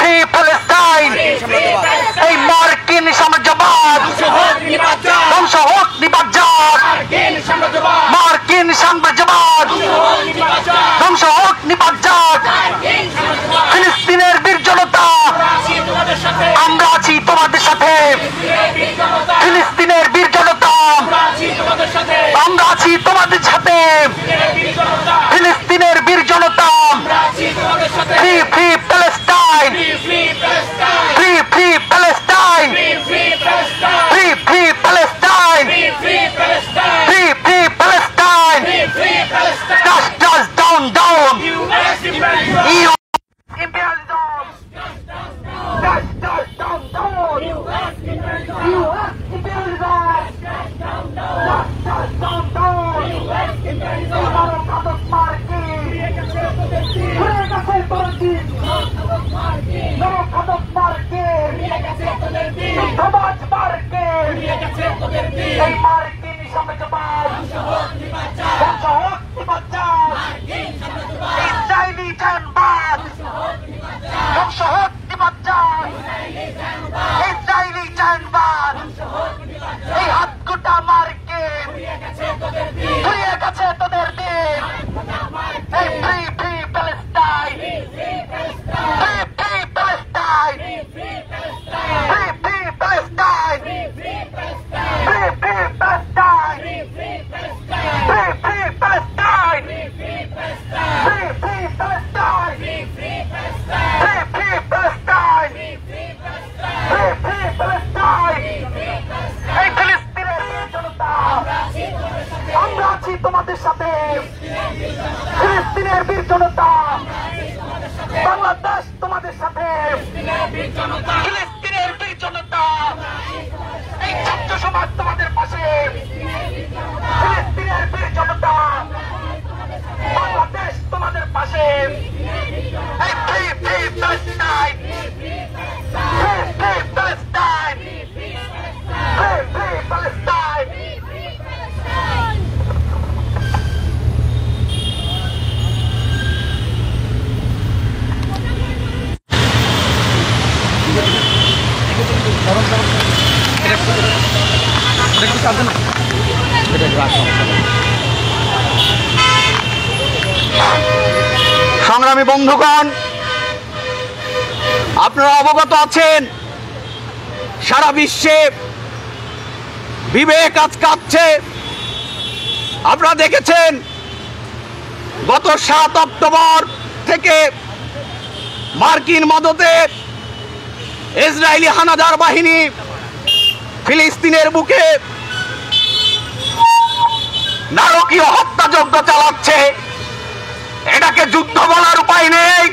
Free Palestine, এই মার্কিন সাম্রাজ্যবাদ ধ্বংস হোক, নিপাত মার্কিন সাম্রাজ্যবাদ ধ্বংস হোক, নিপাত ফিলিস্তিনের বীর জনতা, আমরা আছি তোমাদের সাথে। ফিলিস্তিনের বীর জনতা, আমরা আছি তোমাদের সাথে। ফিলিস্তিনের বীর জনতা, free free Palestine, free free Palestine, free free Palestine, free free Palestine, dash dash down down U imperialism, dash dash down down, US imperialism, dash dash down down, US imperialism, নরখাদক মার্কিন, ঘুরে গেছে মার্কিন, নরখাদক মার্কিন, যুদ্ধবাজ মার্কিন, এই মার্কিন সাম্রাজ্যবাদ ধ্বংস হোক, নিপাত ইসরায়েলি জাহানবাদ ধ্বংস হোক, নিপাত ইসরায়েলি জাহানবাদ, এই হাতকুটা মার্কিন ঘুরিয়ে গেছে তোদের দিন। এই free free Palestine, free free Palestine, free free Palestine, free free Palestine, free free Palestine, free free Palestine, free free Palestine, free free Palestine, এই ফিলিস্তিনের জনতা, আমরা আছি তোমাদের সাথে। ফিলিস্তিনের বীর জনতা, বাংলাদেশ তোমাদের সাথে। ফিলিস্তিনের বীর জনতা, এই ছাত্র সমাজ তোমাদের পাশে। ফিলিস্তিনের বীর জনতা, বাংলাদেশ তোমাদের পাশে। এই free free Palestine, free free Palestine, free free Palestine. সংগ্রামী বন্ধুগণ, আপনারা অবগত আছেন, সারা বিশ্বে বিবেক আজ কাঁপছে। আপনারা দেখেছেন গত 7 অক্টোবর থেকে মার্কিন মদতে ইসরায়েলি হানাদার বাহিনী ফিলিস্তিনের বুকে নারকীয় হত্যাযজ্ঞ চালাচ্ছে। এটাকে যুদ্ধ বলার উপায় নেই,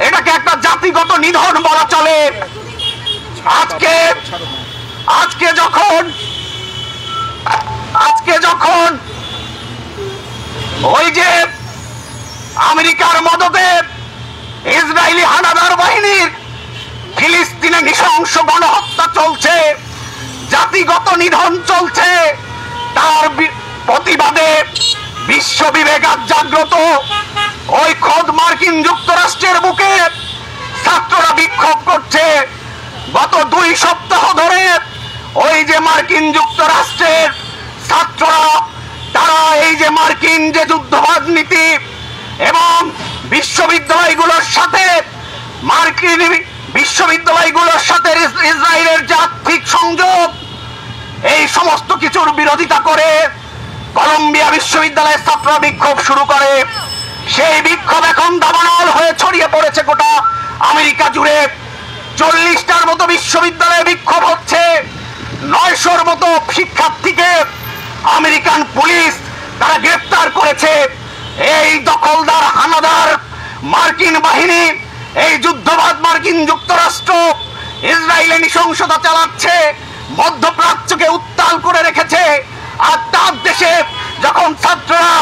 এটাকে একটা জাতিগত নিধন বলা চলে। আজকে যখন ওই যে আমেরিকার মদতে ইসরায়েলি হানাদার বাহিনীর ফিলিস্তিনে নৃশংস গণহত্যা চলছে, জাতিগত নিধন চলছে, তার প্রতিবাদে বিশ্ব বিবেক আজ জাগ্রত। ওই খোদ মার্কিন যুক্তরাষ্ট্রের বুকে ছাত্ররা বিক্ষোভ করছে। গত 2 সপ্তাহ ধরে ওই যে মার্কিন যুক্তরাষ্ট্রের ছাত্ররা, তারা এই যে মার্কিন যে যুদ্ধবাদ নীতি এবং বিশ্ববিদ্যালয়গুলোর সাথে ইসরায়েলের যে আর্থিক সংযোগ, এই সমস্ত কিছুর বিরোধিতা করে কলম্বিয়া বিশ্ববিদ্যালয়ের ছাত্ররা বিক্ষোভ শুরু করে। সেই বিক্ষোভ এখন দাবানল হয়ে ছড়িয়ে পড়েছে গোটা আমেরিকা জুড়ে। 40টার মতো বিশ্ববিদ্যালয়ে বিক্ষোভ হচ্ছে। 900-র মতো শিক্ষার্থীকে আমেরিকান পুলিশ তারা গ্রেফতার করেছে। এই দখলদার হানাদার মার্কিন বাহিনী, এই যুদ্ধবাদ মার্কিন যুক্তরাষ্ট্র ইসরায়েলে নৃশংসতা চালাচ্ছে, মধ্যপ্রাচ্যকে উত্তাল করে রেখেছে। আর তার দেশে যখন ছাত্ররা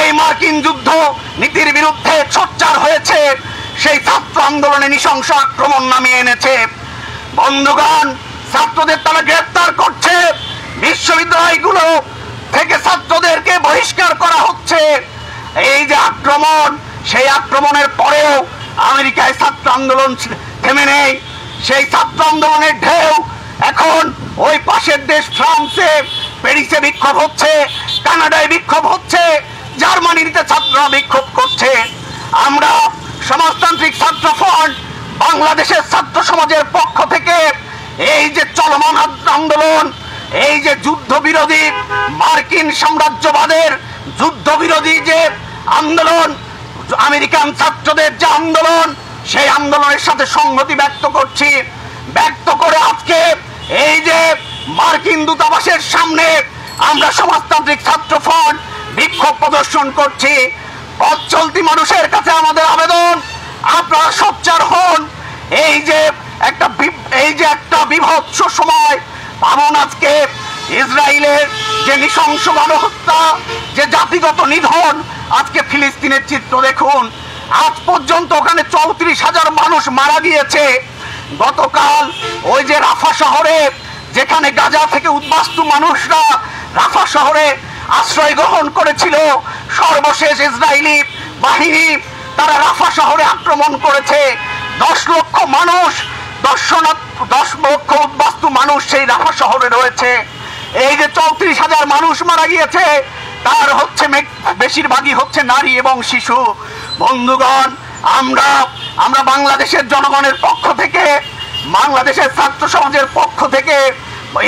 এই মার্কিন যুদ্ধ নীতির বিরুদ্ধে সোচ্চার হয়েছে, সেই ছাত্র আন্দোলনে নৃশংস আক্রমণ নামিয়ে এনেছে। বন্ধুগণ, ছাত্রদের তারা গ্রেফতার করছে, বিশ্ববিদ্যালয়গুলো থেকে ছাত্রদেরকে বহিষ্কার করা হচ্ছে। এই যে আক্রমণ, সেই আক্রমণের পরেও আমেরিকায় ছাত্র আন্দোলন থেমে নেই। সেই ছাত্র আন্দোলনের ঢেউ এখন ওই পাশের দেশ ফ্রান্সে, প্যারিসে বিক্ষোভ হচ্ছে, কানাডায় বিক্ষোভ হচ্ছে, জার্মানিতে ছাত্ররা বিক্ষোভ করছে। আমরা সমাজতান্ত্রিক ছাত্র ফ্রন্ট বাংলাদেশের ছাত্র সমাজের পক্ষ থেকে এই যে চলমান আন্দোলন, এই যে যুদ্ধ বিরোধী, মার্কিন সাম্রাজ্যবাদের যুদ্ধ বিরোধী যে আন্দোলন, আমেরিকান ছাত্রদের যে আন্দোলন, সেই আন্দোলনের সাথে সংহতি ব্যক্ত করছি। ব্যক্ত করে আজকে এই যে মার্কিন দূতাবাসের সামনে আমরা সমাজতান্ত্রিক ছাত্র ফ্রন্ট বিক্ষোভ প্রদর্শন করছি। পথ চলতি মানুষের কাছে আমাদের আবেদন, আপনারা সোচ্চার হন। এই যে একটা বিভৎস সময়, ভাবুন আজকে ইসরায়েলের যে নৃশংস গণহত্যা, যে জাতিগত নিধন, আজকে ফিলিস্তিনের চিত্র দেখুন। আজ পর্যন্ত ওখানে 34,000 মানুষ মারা গিয়েছে। গতকাল ওই যে রাফা শহরে, যেখানে গাজা থেকে উদ্বাস্তু মানুষরা রাফা শহরে আশ্রয় গ্রহণ করেছিল, সর্বশেষ ইসরায়েলি বাহিনী তারা রাফা শহরে আক্রমণ করেছে। 10 লক্ষ মানুষ, 10 লক্ষ উদ্বাস্তু মানুষ সেই রাফা শহরে রয়েছে। এই যে 34,000 মানুষ মারা গিয়েছে, তার হচ্ছে বেশিরভাগই হচ্ছে নারী এবং শিশু। বন্ধুগণ, আমরা বাংলাদেশের জনগণের পক্ষ থেকে, বাংলাদেশের ছাত্র সমাজের পক্ষ থেকে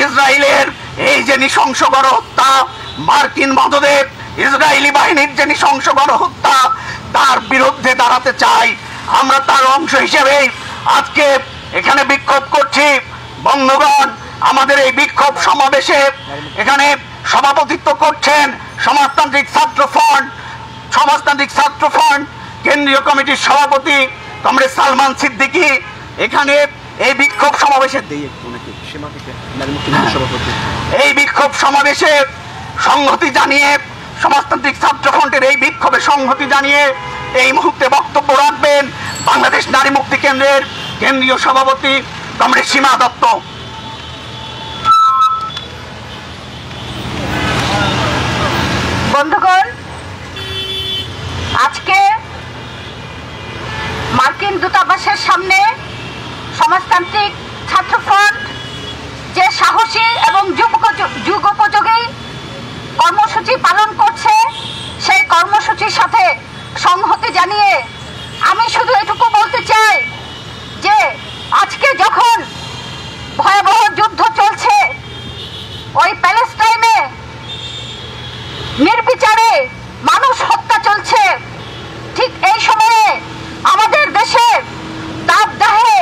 ইসরায়েলের এই যে নৃশংস গণহত্যা, মার্কিন মদদে ইসরায়েলি বাহিনীর যে নৃশংস গণহত্যা, তার বিরুদ্ধে দাঁড়াতে চাই। আমরা তার অংশ হিসেবে আজকে এখানে বিক্ষোভ করছি। বন্ধুগণ, আমাদের এই বিক্ষোভ সমাবেশে এখানে সভাপতিত্ব করছেন সমাজতান্ত্রিক ছাত্র ফ্রন্ট কেন্দ্রীয় কমিটির সভাপতি কমরেড সালমান সিদ্দিকী। এখানে এই বিক্ষোভ সমাবেশে সংহতি জানিয়ে, সমাজতান্ত্রিক ছাত্র ফ্রন্টের এই বিক্ষোভে সংহতি জানিয়ে এই মুহূর্তে বক্তব্য রাখবেন বাংলাদেশ নারী মুক্তি কেন্দ্রের কেন্দ্রীয় সভাপতি কমরেড সীমা দত্ত। বন্ধুগণ, আজকে মার্কিন দূতাবাসের সামনে সমাজতান্ত্রিক ছাত্র ফ্রন্ট যে সাহসী এবং যুগোপযোগী কর্মসূচি পালন করছে, সেই কর্মসূচির সাথে সংহতি জানিয়ে আমি শুধু এটুকু বলতে চাই যে আজকে যখন ভয়াবহ যুদ্ধ চলছে, ওই প্যালেস্টাইনে নির্বিচারে মানুষ হত্যা চলছে, ঠিক এই সময়ে আমাদের দেশে দাবদাহে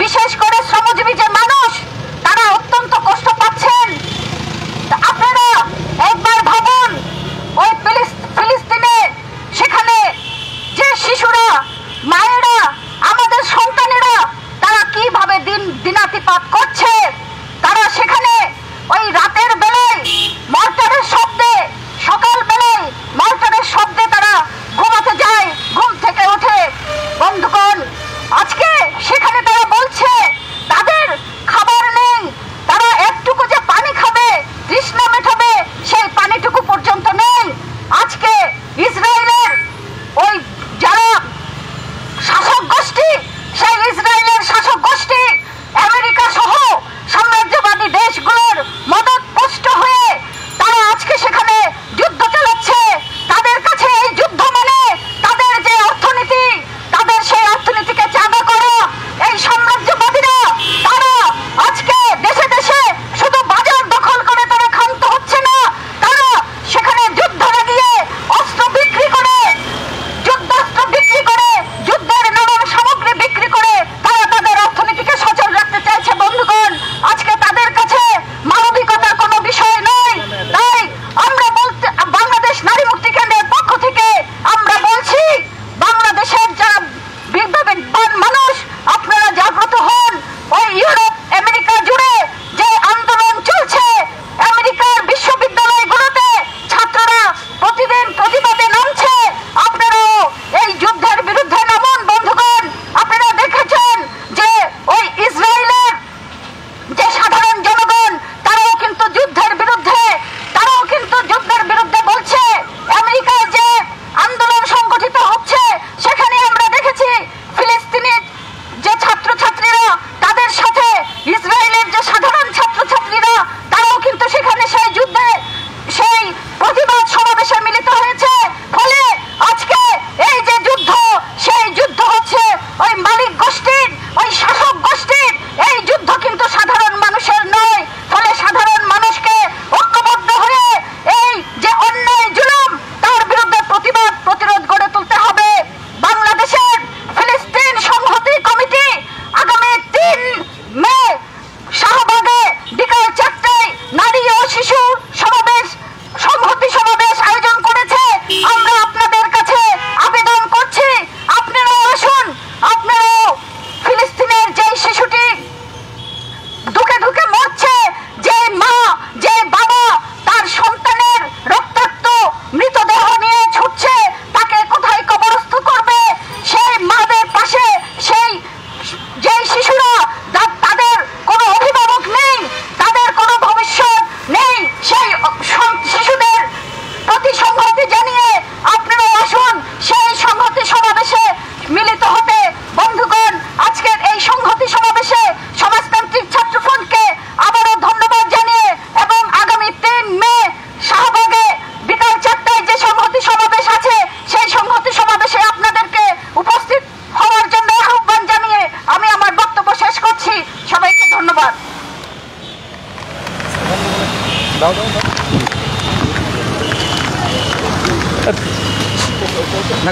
বিশেষ করে শ্রমজীবী যে মানুষ, তারা অত্যন্ত কষ্ট পাচ্ছেন। আপনারা একবার ভাবুন, ওই ফিলিস্তিনে সেখানে যে শিশুরা, মায়েরা আমাদের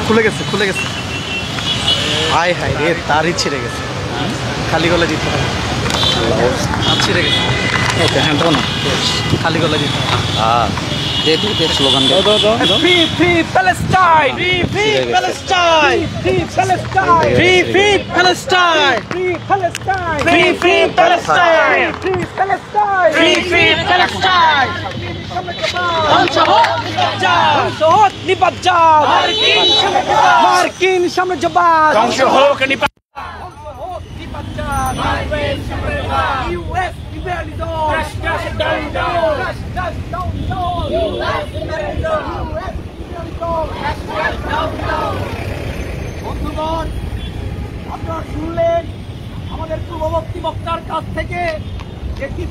খুলে গেছে হাই হাই রে, তারই ছিঁড়ে গেছে, খালি গলা দিতে হবে, ছিঁড়ে গেছে হ্যাঁ না, খালি গলা দিতে হবে। Slogan Free Palestine! Free Palestine! Free Palestine! Free Palestine! Free Palestine! Free Palestine! Free Palestine! Free Palestine! মার্কিন সাম্রাজ্যবাদ ধ্বংস হোক, বন্ধুগণ, আপনারা শুনলেন আমাদের পূর্ববর্তী বক্তার কাছ থেকে একটি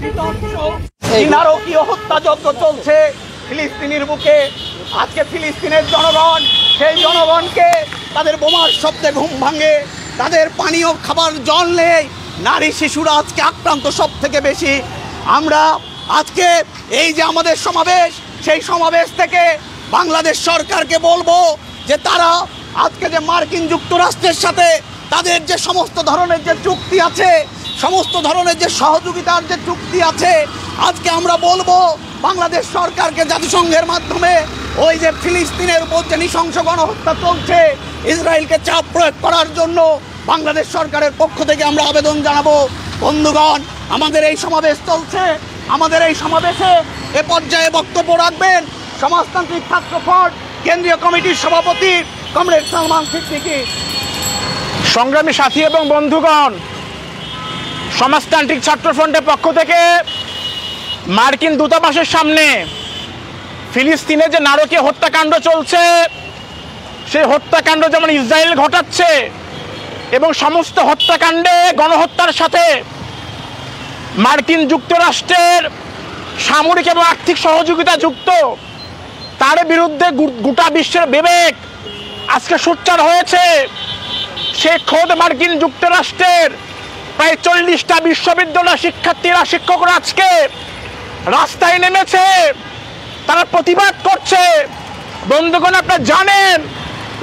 নারকীয় হত্যাযজ্ঞ চলছে ফিলিস্তিনের বুকে। আজকে ফিলিস্তিনের জনগণ, সেই জনগণকে তাদের বোমার শব্দে ঘুম ভাঙে, তাদের পানীয় খাবার জল নেই, নারী শিশুরা আজকে আক্রান্ত সব থেকে বেশি। আমরা আজকে এই যে আমাদের সমাবেশ, সেই সমাবেশ থেকে বাংলাদেশ সরকারকে বলবো যে তারা আজকে যে মার্কিন যুক্তরাষ্ট্রের সাথে তাদের যে সমস্ত ধরনের যে চুক্তি আছে, সমস্ত ধরনের যে সহযোগিতার যে চুক্তি আছে, আজকে আমরা বলবো বাংলাদেশ সরকারকে জাতিসংঘের মাধ্যমে ওই যে ফিলিস্তিনের উপর যে নৃশংস গণহত্যা চলছে, ইসরায়েলকে চাপ প্রয়োগ করার জন্য বাংলাদেশ সরকারের পক্ষ থেকে আমরা আবেদন জানাবো। বন্ধুগণ, আমাদের এই সমাবেশ চলছে, আমাদের এই সমাবেশে এ পর্যায়ে বক্তব্য রাখবেন সমাজতান্ত্রিক ছাত্র ফ্রন্ট কেন্দ্রীয় কমিটির সভাপতি কমরেড সালমান সিদ্দিকী। সংগ্রামী সাথী এবং বন্ধুগণ, সমাজতান্ত্রিক ছাত্র ফ্রন্টের পক্ষ থেকে মার্কিন দূতাবাসের সামনে ফিলিস্তিনে যে নারকীয় হত্যাকাণ্ড চলছে, সেই হত্যাকাণ্ড যেমন ইসরায়েল ঘটাচ্ছে এবং সমস্ত হত্যাকাণ্ডে গণহত্যার সাথে মার্কিন যুক্তরাষ্ট্রের সামরিক এবং আর্থিক সহযোগিতা যুক্ত, তার বিরুদ্ধে গোটা বিশ্বের বিবেক আজকে সোচ্চার হয়েছে। সে খোদ মার্কিন যুক্তরাষ্ট্রের প্রায় 40টা বিশ্ববিদ্যালয় শিক্ষার্থীরা, শিক্ষকরা আজকে রাস্তায় নেমেছে, তারা প্রতিবাদ করছে। বন্ধুগণ, আপনারা জানেন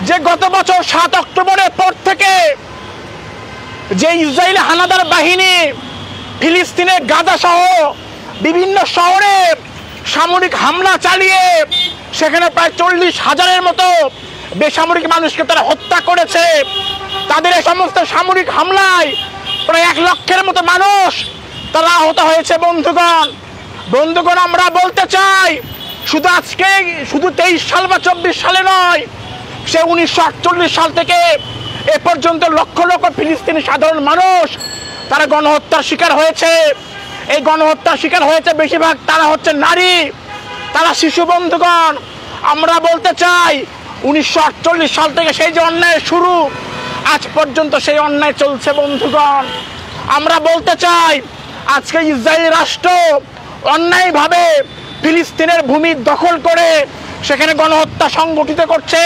যে গত বছর 7 অক্টোবরের পর থেকে যে ইসরায়েলি হানাদার বাহিনী ফিলিস্তিনের গাজা সহ বিভিন্ন শহরে সামরিক হামলা চালিয়ে সেখানে প্রায় 40,000-এর মতো বেসামরিক মানুষকে তারা হত্যা করেছে। তাদের এই সমস্ত সামরিক হামলায় প্রায় 1 লক্ষের মতো মানুষ তারা আহত হয়েছে। বন্ধুগণ, আমরা বলতে চাই, শুধু আজকে, শুধু 23 সাল বা 24 সালে নয়, সে 1948 সাল থেকে এ পর্যন্ত লক্ষ লক্ষ ফিলিস্তিনি সাধারণ মানুষ তারা গণহত্যার শিকার হয়েছে। এই গণহত্যার শিকার হয়েছে বেশিরভাগ তারা হচ্ছে নারী, তারা শিশু। বন্ধুগণ, আমরা বলতে চাই 1948 সাল থেকে সেই যে অন্যায় শুরু, আজ পর্যন্ত সেই অন্যায় চলছে। বন্ধুগণ, আমরা বলতে চাই আজকে ইসরায়েল রাষ্ট্র অন্যায়ভাবে ফিলিস্তিনের ভূমি দখল করে সেখানে গণহত্যা সংগঠিত করছে,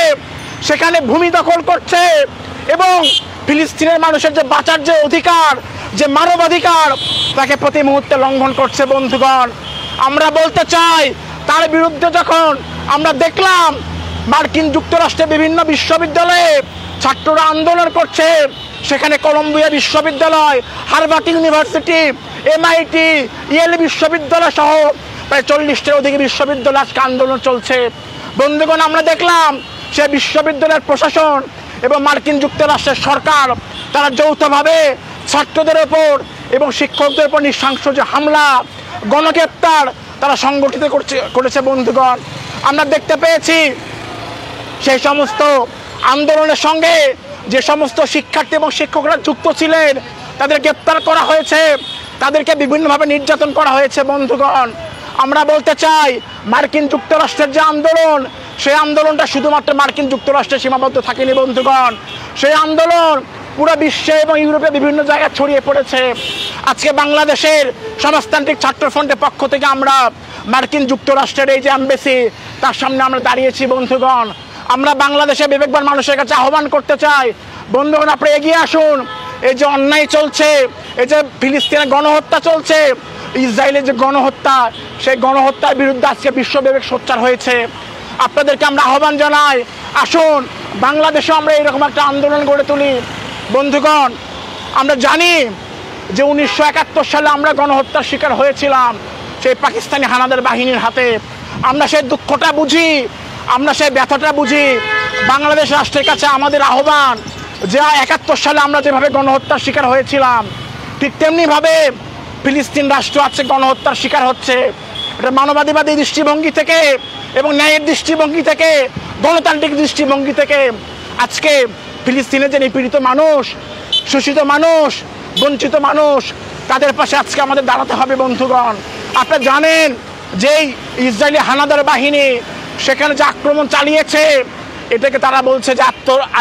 সেখানে ভূমি দখল করছে এবং ফিলিস্তিনের মানুষের যে বাঁচার যে অধিকার, যে মানবাধিকার, তাকে প্রতি মুহূর্তে লঙ্ঘন করছে। বন্ধুগণ, আমরা বলতে চাই তার বিরুদ্ধে যখন আমরা দেখলাম মার্কিন যুক্তরাষ্ট্রের বিভিন্ন বিশ্ববিদ্যালয়ে ছাত্ররা আন্দোলন করছে, সেখানে কলম্বিয়া বিশ্ববিদ্যালয়, হার্ভার্ড ইউনিভার্সিটি, MIT, ইয়েল বিশ্ববিদ্যালয় সহ প্রায় 40টির অধিক বিশ্ববিদ্যালয় আজকে আন্দোলন চলছে। বন্ধুগণ, আমরা দেখলাম সে বিশ্ববিদ্যালয়ের প্রশাসন এবং মার্কিন যুক্তরাষ্ট্রের সরকার তারা যৌথভাবে ছাত্রদের ওপর এবং শিক্ষকদের উপর নৃশংস যে হামলা, গণগ্রেপ্তার তারা সংগঠিত করেছে। বন্ধুগণ, আমরা দেখতে পেয়েছি সেই সমস্ত আন্দোলনের সঙ্গে যে সমস্ত শিক্ষার্থী এবং শিক্ষকরা যুক্ত ছিলেন তাদের গ্রেপ্তার করা হয়েছে, তাদেরকে বিভিন্নভাবে নির্যাতন করা হয়েছে। বন্ধুগণ, আমরা বলতে চাই মার্কিন যুক্তরাষ্ট্রের যে আন্দোলন, সেই আন্দোলনটা শুধুমাত্র মার্কিন যুক্তরাষ্ট্রে সীমাবদ্ধ থাকেনি। বন্ধুগণ, সেই আন্দোলন পুরো বিশ্বে এবং ইউরোপে বিভিন্ন জায়গায় ছড়িয়ে পড়েছে। আজকে বাংলাদেশের সমাজতান্ত্রিক ছাত্র ফ্রন্টের পক্ষ থেকে আমরা মার্কিন যুক্তরাষ্ট্রের এই যে এমবেসি, তার সামনে আমরা দাঁড়িয়েছি। বন্ধুগণ, আমরা বাংলাদেশের বিবেকবান মানুষের কাছে আহ্বান করতে চাই, বন্ধুগণ, আপনি এগিয়ে আসুন। এই যে অন্যায় চলছে, এই যে ফিলিস্তিনের গণহত্যা চলছে, ইসরায়েলের যে গণহত্যা, সেই গণহত্যার বিরুদ্ধে আজকে বিশ্ববিবেক সোচ্চার হয়েছে। আপনাদেরকে আমরা আহ্বান জানাই, আসুন বাংলাদেশে আমরা এরকম একটা আন্দোলন গড়ে তুলি। বন্ধুগণ, আমরা জানি যে 1971 সালে আমরা গণহত্যার শিকার হয়েছিলাম সেই পাকিস্তানি হানাদার বাহিনীর হাতে। আমরা সেই দুঃখটা বুঝি, আমরা সেই ব্যথাটা বুঝি। বাংলাদেশ রাষ্ট্রের কাছে আমাদের আহ্বান যে 71 সালে আমরা যেভাবে গণহত্যার শিকার হয়েছিলাম ঠিক তেমনিভাবে ফিলিস্তিন রাষ্ট্র আজকে গণহত্যার শিকার হচ্ছে। এটা মানবাধিবাদী দৃষ্টিভঙ্গি থেকে এবং ন্যায়ের দৃষ্টিভঙ্গি থেকে, গণতান্ত্রিক দৃষ্টিভঙ্গি থেকে আজকে ফিলিস্তিনের যে নিপীড়িত মানুষ, শোষিত মানুষ, বঞ্চিত মানুষ, তাদের পাশে আজকে আমাদের দাঁড়াতে হবে। বন্ধুগণ, আপনারা জানেন যে ইসরায়েলি হানাদার বাহিনী সেখানে যে আক্রমণ চালিয়েছে এটাকে তারা বলছে যে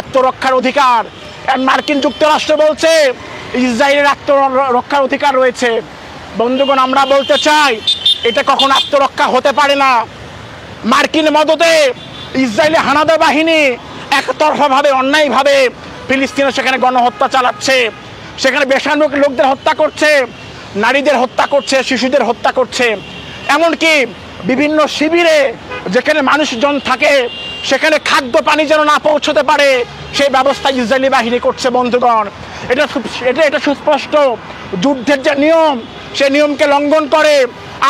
আত্মরক্ষার অধিকার। মার্কিন যুক্তরাষ্ট্র বলছে ইসরায়েলের আত্মরক্ষার অধিকার রয়েছে। বন্ধুগণ, আমরা বলতে চাই এটা কখনো আত্মরক্ষা হতে পারে না। মার্কিন মদতে ইসরায়েলি হানাদার বাহিনী একতরফাভাবে, অন্যায়ভাবে ফিলিস্তিনে সেখানে গণহত্যা চালাচ্ছে, সেখানে বেসামরিক লোকদের হত্যা করছে, নারীদের হত্যা করছে, শিশুদের হত্যা করছে। এমনকি বিভিন্ন শিবিরে যেখানে মানুষজন থাকে সেখানে খাদ্য পানি যেন না পৌঁছতে পারে সেই ব্যবস্থা ইসরায়েলি বাহিনী করছে। বন্ধুগণ, এটা সুস্পষ্ট যুদ্ধের যে নিয়ম, সেই নিয়মকে লঙ্ঘন করে,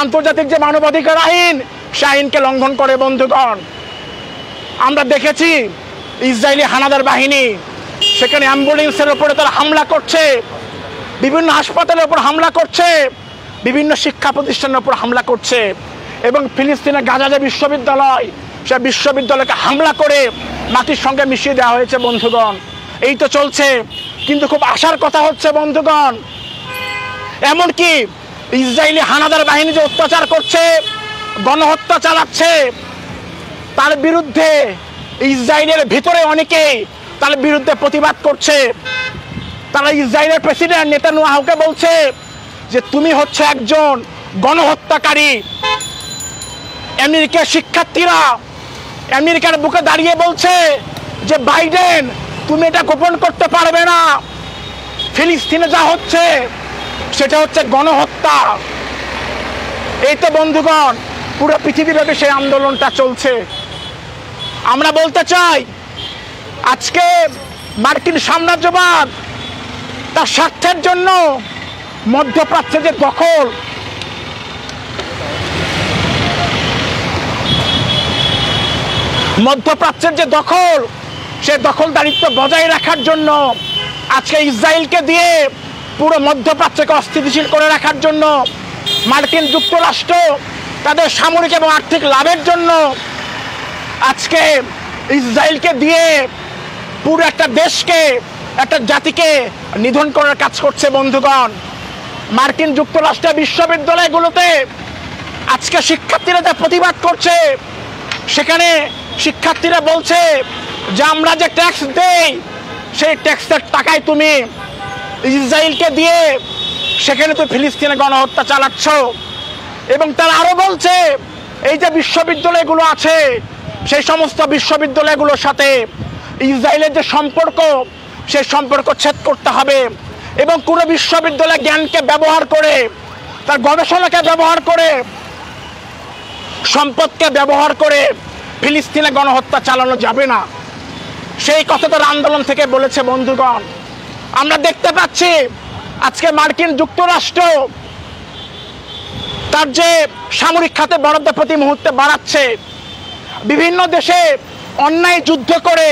আন্তর্জাতিক যে মানবাধিকার আইন সে আইনকে লঙ্ঘন করে। বন্ধুগণ, আমরা দেখেছি ইসরায়েলি হানাদার বাহিনী সেখানে অ্যাম্বুলেন্সের উপরে তারা হামলা করছে, বিভিন্ন হাসপাতালের উপর হামলা করছে, বিভিন্ন শিক্ষা প্রতিষ্ঠানের উপর হামলা করছে এবং ফিলিস্তিনের গাজা যে বিশ্ববিদ্যালয়, সে বিশ্ববিদ্যালয়কে হামলা করে মাটির সঙ্গে মিশিয়ে দেওয়া হয়েছে। বন্ধুগণ, এই তো চলছে। কিন্তু খুব আশার কথা হচ্ছে বন্ধুগণ, এমনকি ইসরায়েলি হানাদার বাহিনী যে অত্যাচার করছে, গণহত্যা চালাচ্ছে, তার বিরুদ্ধে ইসরায়েলের ভিতরে অনেকেই তার বিরুদ্ধে প্রতিবাদ করছে। তারা ইসরায়েলের প্রেসিডেন্ট নেতানিয়াহুকে বলছে যে তুমি হচ্ছে একজন গণহত্যাকারী। আমেরিকার শিক্ষার্থীরা আমেরিকার বুকে দাঁড়িয়ে বলছে যে বাইডেন, তুমি এটা গোপন করতে পারবে না, ফিলিস্তিনে যা হচ্ছে সেটা হচ্ছে গণহত্যা। এই তো বন্ধুগণ, পুরো পৃথিবীব্যাপী সেই আন্দোলনটা চলছে। আমরা বলতে চাই আজকে মার্কিন সাম্রাজ্যবাদ তার স্বার্থের জন্য মধ্যপ্রাচ্যের যে দখল, সে দখলদারিত্ব বজায় রাখার জন্য আজকে ইসরায়েলকে দিয়ে পুরো মধ্যপ্রাচ্যকে অস্থিতিশীল করে রাখার জন্য মার্কিন যুক্তরাষ্ট্র তাদের সামরিক এবং আর্থিক লাভের জন্য আজকে ইসরায়েলকে দিয়ে পুরো একটা দেশকে, একটা জাতিকে নিধন করার কাজ করছে। বন্ধুগণ, মার্কিন যুক্তরাষ্ট্রের বিশ্ববিদ্যালয়গুলোতে আজকে শিক্ষার্থীরা যা প্রতিবাদ করছে, সেখানে শিক্ষার্থীরা বলছে যে আমরা যে ট্যাক্স দেই সেই ট্যাক্সের টাকায় তুমি ইসরায়েলকে দিয়ে সেখানে তো ফিলিস্তিনে গণহত্যা চালাচ্ছ। এবং তারা আরো বলছে এই যে বিশ্ববিদ্যালয়গুলো আছে সেই সমস্ত বিশ্ববিদ্যালয়গুলোর সাথে ইসরায়েলের যে সম্পর্ক, সেই সম্পর্ক ছেদ করতে হবে এবং কোনো বিশ্ববিদ্যালয় জ্ঞানকে ব্যবহার করে, তার গবেষণাকে ব্যবহার করে, সম্পদকে ব্যবহার করে ফিলিস্তিনে গণহত্যা চালানো যাবে না। সেই কথা তারা আন্দোলন থেকে বলেছে। বন্ধুগণ, আমরা দেখতে পাচ্ছি আজকে মার্কিন যুক্তরাষ্ট্র তার যে সামরিক খাতে বরাদ্দ প্রতি মুহূর্তে বাড়াচ্ছে, বিভিন্ন দেশে অন্যায় যুদ্ধ করে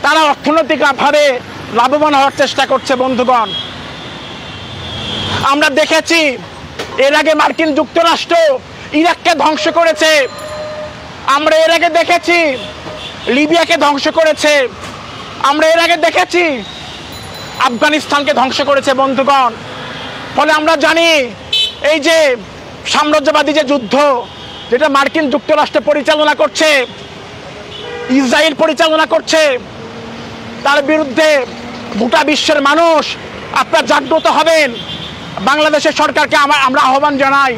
তারা অর্থনৈতিকভাবে লাভবান হওয়ার চেষ্টা করছে। বন্ধুগণ, আমরা দেখেছি এর আগে মার্কিন যুক্তরাষ্ট্র ইরাককে ধ্বংস করেছে, আমরা এর আগে দেখেছি লিবিয়াকে ধ্বংস করেছে, আমরা এর আগে দেখেছি আফগানিস্তানকে ধ্বংস করেছে। বন্ধুগণ, ফলে আমরা জানি এই যে সাম্রাজ্যবাদী যে যুদ্ধ, যেটা মার্কিন যুক্তরাষ্ট্র পরিচালনা করছে, ইসরায়েল পরিচালনা করছে, তার বিরুদ্ধে গোটা বিশ্বের মানুষ আপনারা জাগ্রত হবেন। বাংলাদেশের সরকারকে আমরা আহ্বান জানাই,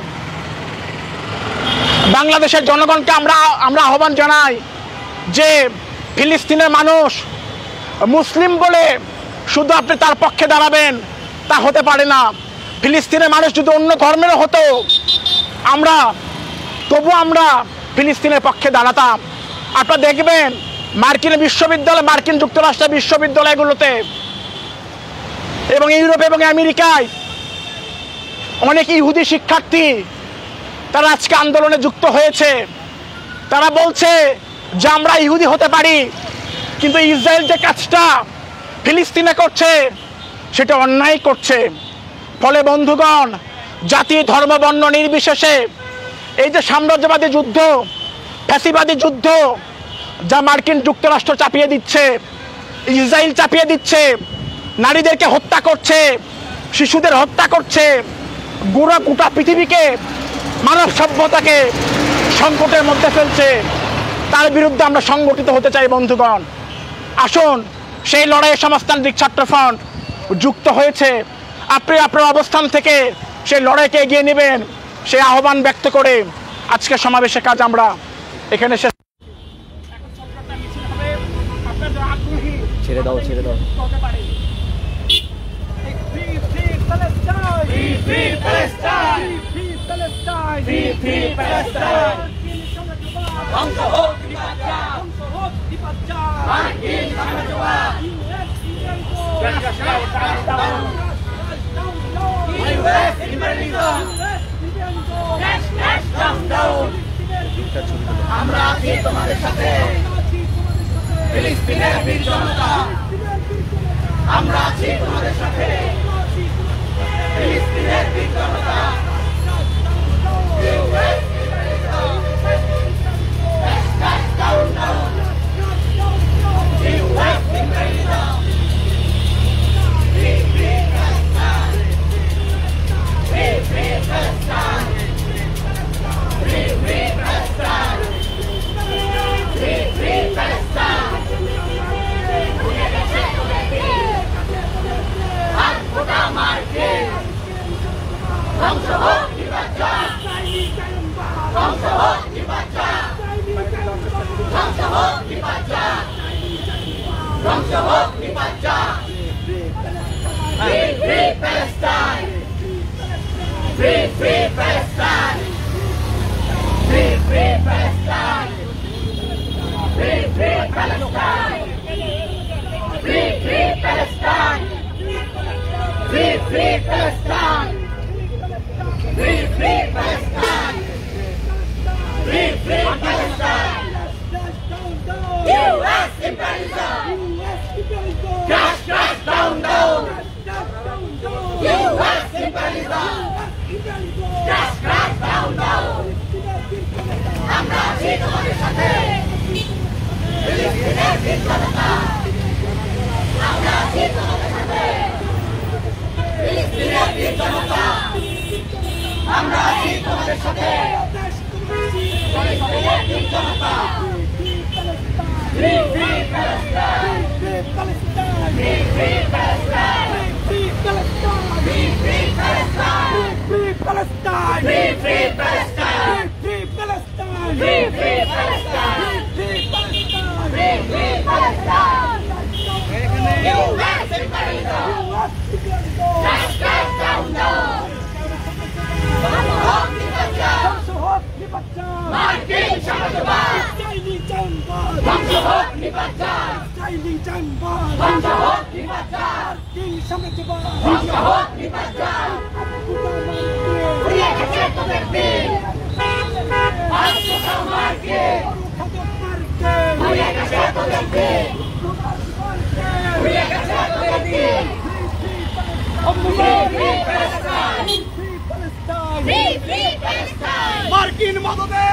বাংলাদেশের জনগণকে আমরা আহ্বান জানাই যে ফিলিস্তিনের মানুষ মুসলিম বলে শুধু আপনি তার পক্ষে দাঁড়াবেন তা হতে পারে না। ফিলিস্তিনের মানুষ যদি অন্য ধর্মেরও হতো তবু আমরা ফিলিস্তিনের পক্ষে দাঁড়াতাম। আপনারা দেখবেন মার্কিন বিশ্ববিদ্যালয়, মার্কিন যুক্তরাষ্ট্রের বিশ্ববিদ্যালয়গুলোতে এবং ইউরোপ এবং আমেরিকায় অনেক ইহুদি শিক্ষার্থী তারা আজকে আন্দোলনে যুক্ত হয়েছে। তারা বলছে যে আমরা ইহুদি হতে পারি, কিন্তু ইসরায়েল যে কাজটা ফিলিস্তিনে করছে সেটা অন্যায় করছে। ফলে বন্ধুগণ, জাতি ধর্ম বর্ণ নির্বিশেষে এই যে সাম্রাজ্যবাদী যুদ্ধ, ফ্যাসিবাদী যুদ্ধ যা মার্কিন যুক্তরাষ্ট্র চাপিয়ে দিচ্ছে, ইসরায়েল চাপিয়ে দিচ্ছে, নারীদেরকে হত্যা করছে, শিশুদের হত্যা করছে, গোটা পৃথিবীকে, মানব সভ্যতাকে সংকটের মধ্যে ফেলছে, তার বিরুদ্ধে আমরা সংগঠিত হতে চাই বন্ধুগণ। আসুন সেই লড়াইয়ে সমাজতান্ত্রিক ছাত্র ফ্রন্ট যুক্ত হয়েছে। আপনি আপনার অবস্থান থেকে সেই লড়াইকে এগিয়ে নেবেন, সেই আহ্বান ব্যক্ত করে আজকে সমাবেশের কাজ আমরা এখানে শেষ। ছেড়ে দাও, ছেড়ে দাও। আমরা আছি তোমাদের সাথে, ফিলিস্তিনের বীর জনতা। আমরা আছি তোমাদের সাথে, ফিলিস্তিনের বীর জনতা। মার্কিন মদদে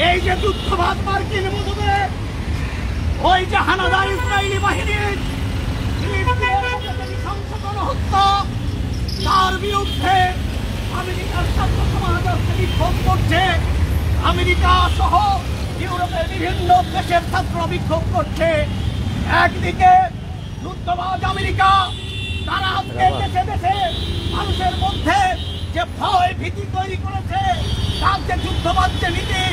এই যে যুদ্ধবাদ, মার্কিন মদদে ওই যে হানাদার ইসরায়েলি বাহিনীর সংশোধন হত্যা, তার বিরুদ্ধে আমেরিকার ছাত্র সমাজ বিক্ষোভ করছে। আমেরিকা সহ ইউরোপের বিভিন্ন দেশের ছাত্র বিক্ষোভ করছে। একদিকে যুদ্ধবাজ আমেরিকা, তারা আজকে দেশে দেশে মানুষের মধ্যে যে ভয় ভীতি তৈরি করেছে, তার যে যুদ্ধবাদ যে নীতি,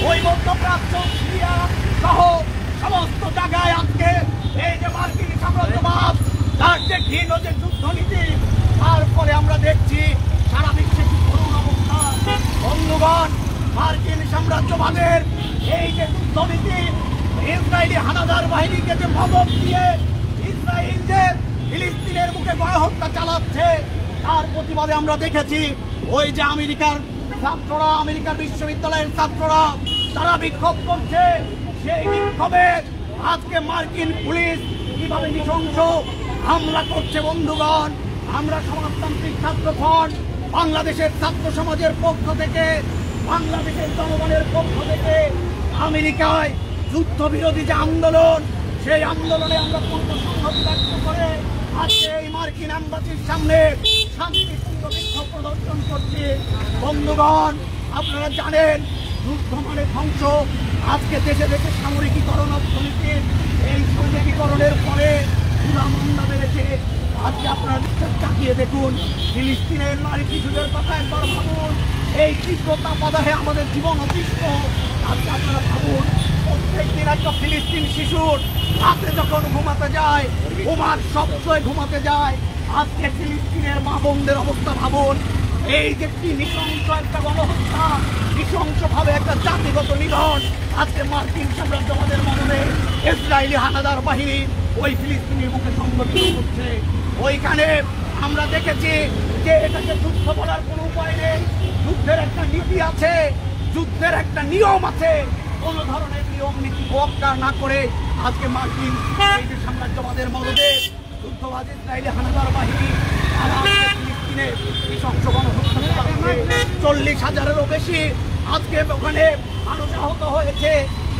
ওই মধ্যপ্রাচ্য, সিরিয়া সহ সমস্ত জায়গায় আজকে এই যে মার্কিন সাম্রাজ্যবাদ, তার যে ঘৃণ যে যুদ্ধ নীতি, তারপরে আমরা দেখছি সারা বিশ্বে কি করুণ অবস্থা। বন্ধুগণ, মার্কিন সাম্রাজ্যবাদের এই যে যুদ্ধ নীতি, ইসরায়েলি হানাদার বাহিনীকে যে মদত দিয়ে ইসরায়েল যে ফিলিস্তিনের বুকে গণহত্যা চালাচ্ছে, তার প্রতিবাদে আমরা দেখেছি ওই যে আমেরিকার ছাত্ররা, আমেরিকার বিশ্ববিদ্যালয়ের ছাত্ররা তারা বিক্ষোভ করছে। সেই বিক্ষোভে আজকে মার্কিন পুলিশ কিভাবে নৃশংস হামলা করছে বন্ধুগণ, আমরা সমাজতান্ত্রিক ছাত্র ফ্রন্ট বাংলাদেশের ছাত্র সমাজের পক্ষ থেকে, বাংলাদেশের জনগণের পক্ষ থেকে আমেরিকায় যুদ্ধবিরোধী যে আন্দোলন, সেই আন্দোলনে আমরা পূর্ণ সংহতি ব্যক্ত করে আজকে এই মার্কিন এম্বাসির সামনে শান্তিপূর্ণ বিক্ষোভ প্রদর্শন করছি। বন্ধুগণ, আপনারা জানেন যুদ্ধ মানে ধ্বংস। আজকে দেশে দেশে সামরিকীকরণ অর্থনীতির এই সামরিকীকরণের পরে গুলামন্দা বেড়েছে। আজকে আপনারা তাকিয়ে দেখুন ফিলিস্তিনের নারী শিশুদের কথা একবার ভাবুন। এই তীব্রতা বাধাহে আমাদের জীবন অতিষ্ঠ। আজকে আপনারা ভাবুন প্রত্যেকদিন একটা ফিলিস্তিন শিশুর রাতে যখন ঘুমাতে যায়, ঘুমার সবসময় ঘুমাতে যায়। আজকে ফিলিস্তিনের মা বোনদের অবস্থা ভাবুন। এই যে কি নৃশংস একটা গণহত্যা, নৃশংসভাবে একটা জাতিগত নিধন আজকে মার্কিন সাম্রাজ্যবাদের মদদে ইসরায়েলি হানাদার বাহিনী ওই ফিলিস্তিনের মুখে সংগঠিত হচ্ছে। ওইখানে আমরা দেখেছি যে এটাকে যুদ্ধ বলার কোনো উপায় নেই। যুদ্ধের একটা নীতি আছে, যুদ্ধের একটা নিয়ম আছে। কোন ধরনের নিয়ম নীতি অবজ্ঞা না করে আজকে মার্কিন সাম্রাজ্যবাদের মদদে যুদ্ধবাজ ইসরায়েলি হানাদার বাহিনী ফিলিস্তিনে নৃশংস গণহত্যা চালাচ্ছে। 40,000-এরও বেশি আজকে ওখানে মানুষ আহত হয়েছে,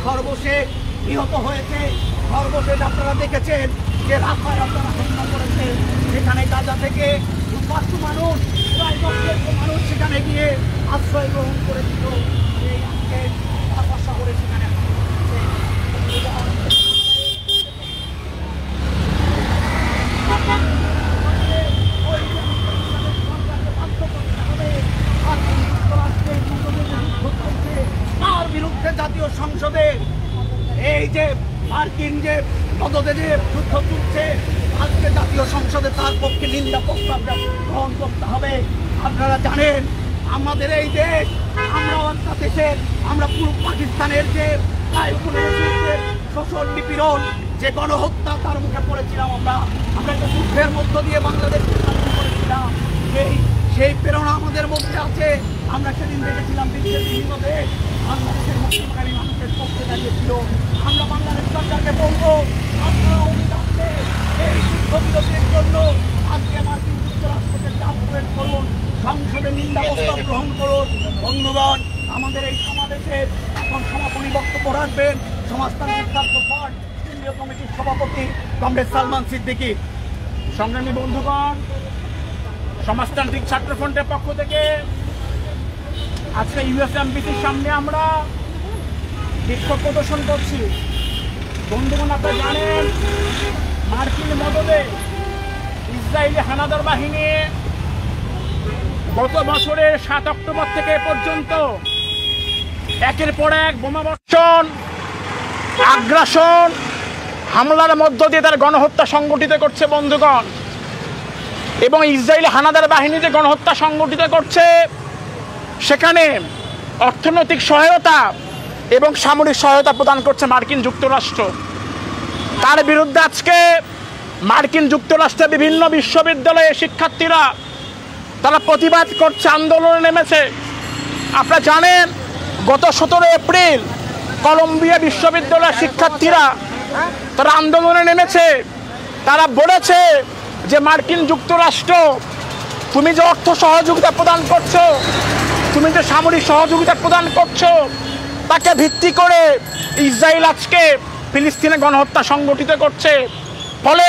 সর্বশেষ নিহত হয়েছে। সর্বশেষ আপনারা দেখেছেন যে রাফায় আপনারা হত্যা করেছে। সেখানে গাজা থেকে 500 মানুষ, প্রায় 10,000 মানুষ সেখানে গিয়ে আশ্রয় গ্রহণ করেছিল। এই আজকে সাগরে সেখানে তার বিরুদ্ধে জাতীয় সংসদে এই যে মার্কিন যে মদদে যে যুদ্ধ চলছে, আজকে জাতীয় সংসদে তার পক্ষে নিন্দা প্রস্তাব গ্রহণ করতে হবে। আপনারা জানেন আমাদের এই দেশ, আমরাও একটা দেশের, আমরা পুরো পাকিস্তানের যে প্রায় 15 শোষণ নিপীড়ন যে গণহত্যা তার মুখে পড়েছিলাম। আমরা একটা যুদ্ধের মধ্য দিয়ে বাংলাদেশকে স্বাধীন করেছিলাম। সেই প্রেরণা আমাদের মধ্যে আছে। আমরা সেদিন দেখেছিলাম বিশ্বের বিভিন্ন দেশ বাংলাদেশের মুক্তিকামী মানুষের পক্ষে দাঁড়িয়েছিল। আমরা বাংলাদেশ সরকারকে বলবো, আপনারা অবিলম্বে এই যুদ্ধ বিরতির জন্য আজকে মার্কিন যুক্তরাষ্ট্রকে চাপ প্রয়োগ করুন, সংসদে নিন্দা প্রস্তাব গ্রহণ করুন। বন্ধুগণ, আমাদের এই সমাবেশের এখন সমাপনী বক্তব্য রাখবেন সমাজতান্ত্রিক ছাত্র ফ্রন্ট কেন্দ্রীয় কমিটির সভাপতি কমরেড সালমান সিদ্দিকী। সংগ্রামী বন্ধুগণ, সমাজতান্ত্রিক ছাত্র ফ্রন্টের পক্ষ থেকে আজকে ইউএস এমবিসির সামনে আমরা বিক্ষোভ প্রদর্শন করছি। বন্ধুগণ, আপনারা জানেন মার্কিন মদদে ইসরায়েলি হানাদার বাহিনী গত বছরের 7 অক্টোবর থেকে পর্যন্ত একের পর এক বোমাবর্ষণ, আগ্রাসন, হামলার মধ্য দিয়ে তার গণহত্যা সংগঠিত করছে বন্ধুগণ। এবং ইসরায়েলি হানাদার বাহিনী যে গণহত্যা সংগঠিত করছে, সেখানে অর্থনৈতিক সহায়তা এবং সামরিক সহায়তা প্রদান করছে মার্কিন যুক্তরাষ্ট্র। তার বিরুদ্ধে আজকে মার্কিন যুক্তরাষ্ট্রের বিভিন্ন বিশ্ববিদ্যালয়ের শিক্ষার্থীরা তারা প্রতিবাদ করছে, আন্দোলনে নেমেছে। আপনারা জানেন গত 17 এপ্রিল কলম্বিয়া বিশ্ববিদ্যালয়ের শিক্ষার্থীরা তারা আন্দোলনে নেমেছে। তারা বলেছে যে মার্কিন যুক্তরাষ্ট্র, তুমি যে অর্থ সহযোগিতা প্রদান করছো, তুমি যে সামরিক সহযোগিতা প্রদান করছো, তাকে ভিত্তি করে ইসরায়েল আজকে ফিলিস্তিনে গণহত্যা সংগঠিত করছে। ফলে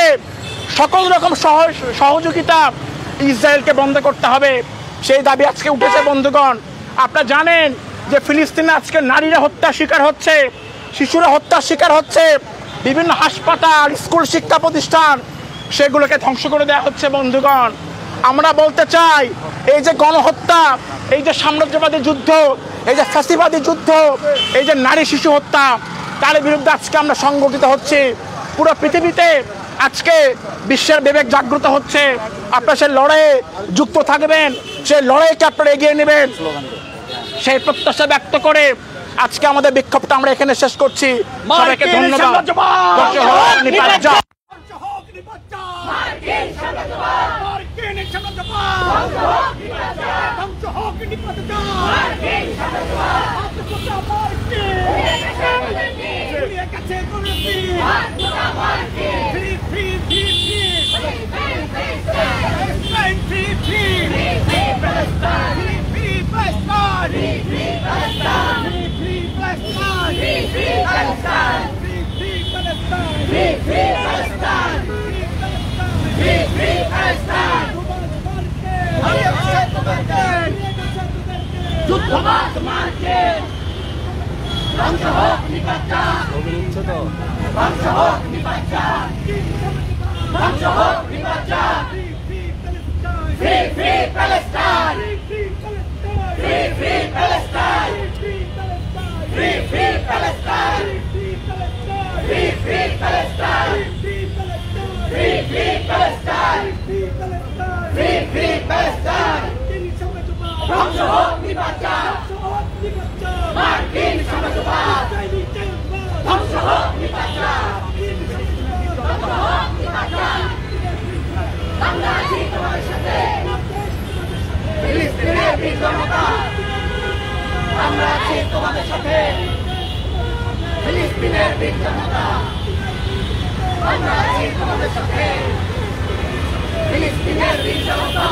সকল রকম সহযোগিতা ইসরায়েলকে বন্ধ করতে হবে, সেই দাবি আজকে উঠেছে বন্ধুগণ। আপনারা জানেন যে ফিলিস্তিনে আজকে নারীরা হত্যার শিকার হচ্ছে, শিশুরা হত্যার শিকার হচ্ছে, বিভিন্ন হাসপাতাল, স্কুল, শিক্ষা প্রতিষ্ঠান সেগুলোকে ধ্বংস করে দেওয়া হচ্ছে বন্ধুগণ। আমরা বলতে চাই, এই যে গণহত্যা, এই যে সাম্রাজ্যবাদী যুদ্ধ, এই যে ফ্যাসিবাদী যুদ্ধ, এই যে নারী শিশু হত্যা, তার বিরুদ্ধে আজকে আমরা সংগঠিত হচ্ছি। পুরো পৃথিবীতে আজকে বিশ্বের বিবেক জাগ্রত হচ্ছে। আপনারা সেই লড়াইয়ে যুক্ত থাকবেন, সেই লড়াইকে আপনারা এগিয়ে নেবেন, সেই প্রত্যাশা ব্যক্ত করে আজকে আমাদের বিক্ষোভটা আমরা এখানে শেষ করছি। সবাইকে মার্কিন ধন্যবাদ। সাম্রাজ্যবাদ! ধ্বংস হোক নিপাজ্জা! ধ্বংস হোক নিপাজ্জা! মার্কিন সাম্রাজ্যবাদ! ধ্বংস হোক নিপাজ্জা! আত্মকথা মার্কিন! ঘুরিয়ে গেছে দুর্নীতি! Free, free, free, free! Palestine, free, free! Free Palestine! Free Palestine! Free Palestine! Free Palestine! Free Palestine! Free Palestine! Free Palestine! Free Palestine! যুদ্ধবাদ মার্কিন! ধ্বংস হোক নিপাজ্জা! ধ্বংস হোক নিপাজ্জা! ধ্বংস হোক নিপাজ্জা! Free Palestine! Free Palestine! Free Palestine! Free Palestine! Free Palestine! Free Palestine! ধ্বংস হোক নিপাজ্জা! মার্কিন সাম্রাজ্যবাদ! ধ্বংস হোক নিপাজ্জা! ধ্বংস হোক নিপাজ্জা! আমরা আছি তোমাদের সাথে! ফিলিস্তিনের বীর জনতা! আমরা আছি তোমাদের সাথে! ফিলিস্তিনের বীর জনতা! আমরা আছি তোমাদের সাথে! ফিলিস্তিনের বীর জনতা!